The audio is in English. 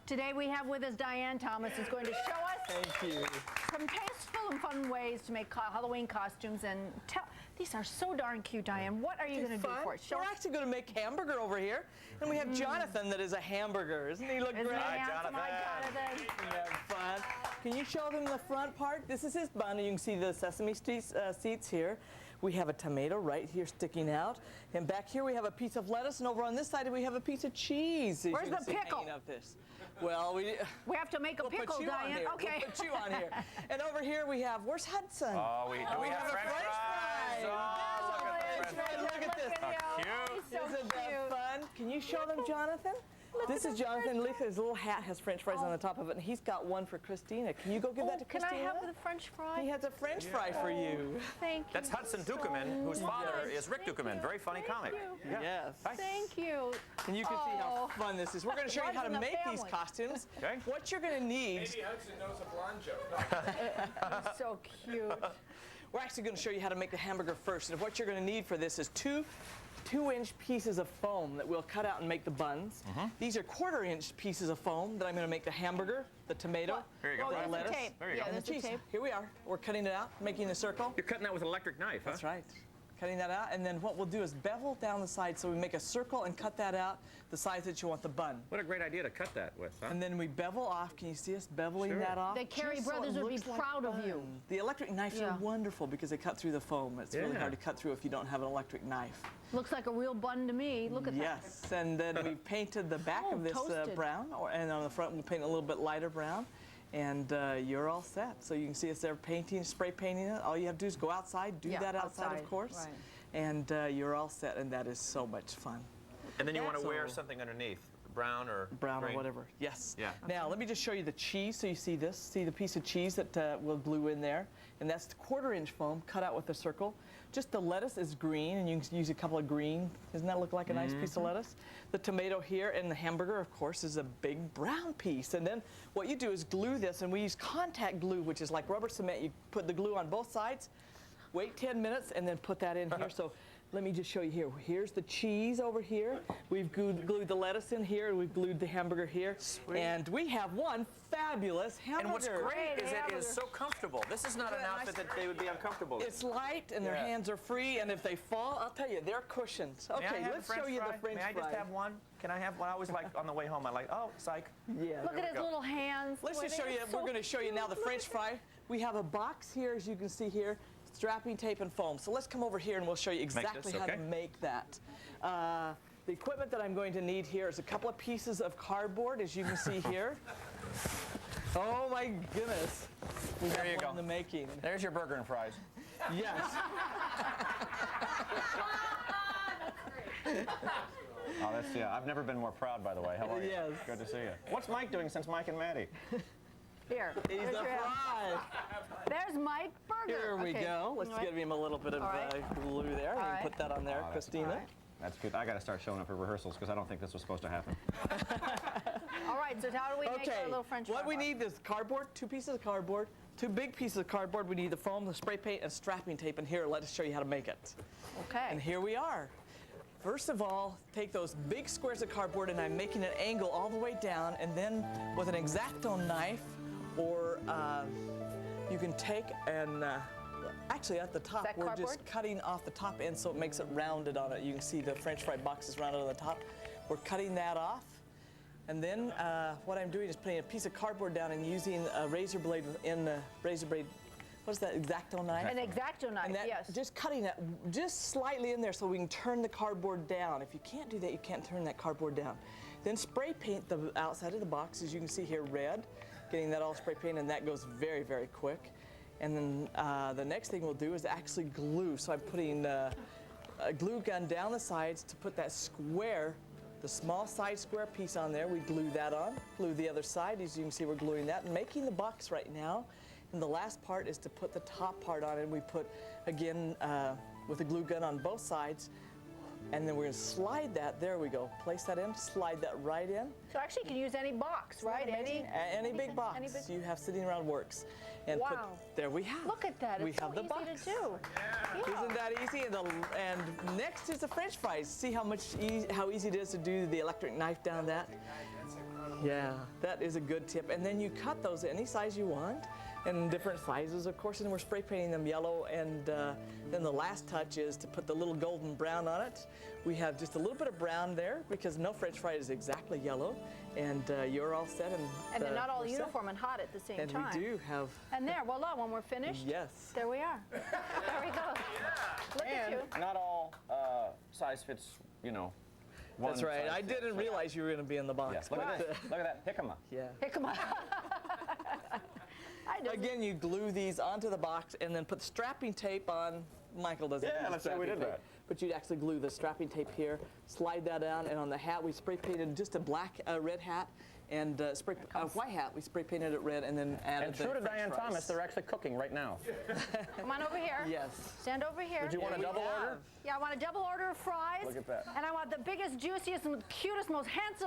Today we have with us Dian Thomas, who's going to show us some tasteful and fun ways to make Halloween costumes. And these are so darn cute, Dian. What are you going to do for us? We're actually going to make Hamburger over here. And we have Jonathan that is a hamburger. Isn't he look great? Hi, Jonathan. Have fun. Can you show them the front part? This is his bun. You can see the sesame seeds here. We have a tomato right here sticking out. And back here we have a piece of lettuce. And over on this side we have a piece of cheese. Where's the pickle? Well, we have to make a pickle, Dian. Okay. We'll put you on here. And over here we have, where's Hudson? Oh, we have French fries. Oh, look at this. How cute. Isn't that fun? Can you show them, Jonathan? This is Jonathan. Look, his little hat has French fries on the top of it, and he's got one for Christina. Can you go give that to Christina? Can I have the French fry? He has a French fry for you. Thank you. That's Hudson Dukeman, whose father is Rick Dukeman. Very funny comic. Yeah. Yes. Thank you. And you can see how fun this is. We're going to show you how to make these costumes. Okay. What you're going to need. Maybe Hudson knows a blonde joke. He's so cute. We're actually going to show you how to make the hamburger first. And what you're going to need for this is two-inch pieces of foam that we'll cut out and make the buns. These are quarter-inch pieces of foam that I'm going to make the hamburger, the tomato, Here you go. the lettuce, There you go. and the cheese. Here we are. We're cutting it out, making a circle. You're cutting that with an electric knife, huh? That's right. Cutting that out, and then what we'll do is bevel down the side, so we make a circle and cut that out the size that you want the bun. What a great idea to cut that with, huh? And then we bevel off. Can you see us beveling that off? The Carey Just so brothers it would be looks like proud of you. fun. The electric knives are wonderful because they cut through the foam. It's really hard to cut through if you don't have an electric knife. Looks like a real bun to me. Look at that. Yes, and then we painted the back of this brown, and on the front we'll paint a little bit lighter brown. And you're all set. So you can see us there painting, spray painting it. All you have to do is go outside, do that outside, of course. Right. And you're all set, and that is so much fun. And then you want to wear something underneath, brown or brown green? or whatever. Yes. Yeah. Now let me just show you the cheese. So you see this? See the piece of cheese that we'll glue in there, and that's the quarter-inch foam cut out with a circle. Just the lettuce is green, and you can use a couple of green. Doesn't that look like a nice piece of lettuce? The tomato here and the hamburger, of course, is a big brown piece. And then what you do is glue this, and we use contact glue, which is like rubber cement. You put the glue on both sides. Wait 10 minutes and then put that in here. So let me just show you here. Here's the cheese over here. We've glued the lettuce in here. We've glued the hamburger here. Sweet. And we have one fabulous hamburger. And what's great is it is so comfortable. This is not an outfit that they would be uncomfortable in. It's light and their hands are free, and if they fall, I'll tell you, they're cushions. Okay, let's show you the French fry. May I just have one? Can I have one? I always like on the way home, I like, oh, psych. Yeah. Look at his little hands. Let's just show you, we're going to show you now the French fry. We have a box here, as you can see here. Strapping tape and foam. So let's come over here and we'll show you exactly how to make that. The equipment that I'm going to need here is a couple of pieces of cardboard, as you can see here. Oh my goodness. We there you go. In the making. There's your burger and fries. Yes. Oh, that's, I've never been more proud, by the way. How are you? Yes. Good to see you. What's Mike doing since Mike and Maddie? Here. He's the fry. There's Mike Burger. Here we go. Let's give him a little bit of glue there. You can put that on there, Christina. That's good. I got to start showing up for rehearsals because I don't think this was supposed to happen. All right, so how do we make our little French fry? What we need is cardboard, 2 pieces of cardboard, 2 big pieces of cardboard. We need the foam, the spray paint, and strapping tape. And here, let us show you how to make it. Okay. And here we are. First of all, take those big squares of cardboard, and I'm making an angle all the way down, and then with an X-Acto knife, or you can take and actually at the top we're just cutting off the top end so it makes it rounded on it. You can see the French fry box is rounded on the top. We're cutting that off, and then what I'm doing is putting a piece of cardboard down and using a razor blade in the razor blade. What is that, X-Acto knife? An X-Acto knife, yes. Just cutting that just slightly in there so we can turn the cardboard down. If you can't do that, you can't turn that cardboard down. Then spray paint the outside of the box, as you can see here, red. Getting that all spray painted, and that goes very, very quick. And then the next thing we'll do is actually glue. So I'm putting a glue gun down the sides to put that square, the small side square piece on there. We glue that on, glue the other side. As you can see, we're gluing that and making the box right now. And the last part is to put the top part on, and we put, again, with a glue gun on both sides. And then we're going to slide that. There we go. Place that in. Slide that right in. So actually, you can use any box, right? Any big box you have sitting around works. And there we have. Look at that. It's so easy to do. Yeah. Isn't that easy? And next is the French fries. See how easy it is to do the electric knife down that. Yeah, that is a good tip. And then you cut those any size you want, and different sizes, of course, and we're spray painting them yellow. And then the last touch is to put the little golden brown on it. We have just a little bit of brown there because no French fry is exactly yellow. And you're all set. And they're not all we're set. uniform and hot at the same And time. we do have. And there, voila, when we're finished, Yes. there we are. There we go. Look at And you. not all size fits, you know. One That's right. size I fits. didn't realize you were going to be in the box. Yes, look at this. Look at that jicama. Yeah. Pick 'em up. I just, Again, you glue these onto the box and then put strapping tape on. Michael doesn't. Yeah, use let's say we strapping did tape, that. But you'd actually glue the strapping tape here, slide that down, and on the hat we spray painted just a black, red hat, and white hat we spray painted it red, and then added And the true to French Dian fries. Thomas, they're actually cooking right now. come on over here. Yes. Stand over here. Did you want a we double have. order? Yeah, I want a double order of fries. Look at that. And I want the biggest, juiciest, and cutest, most handsome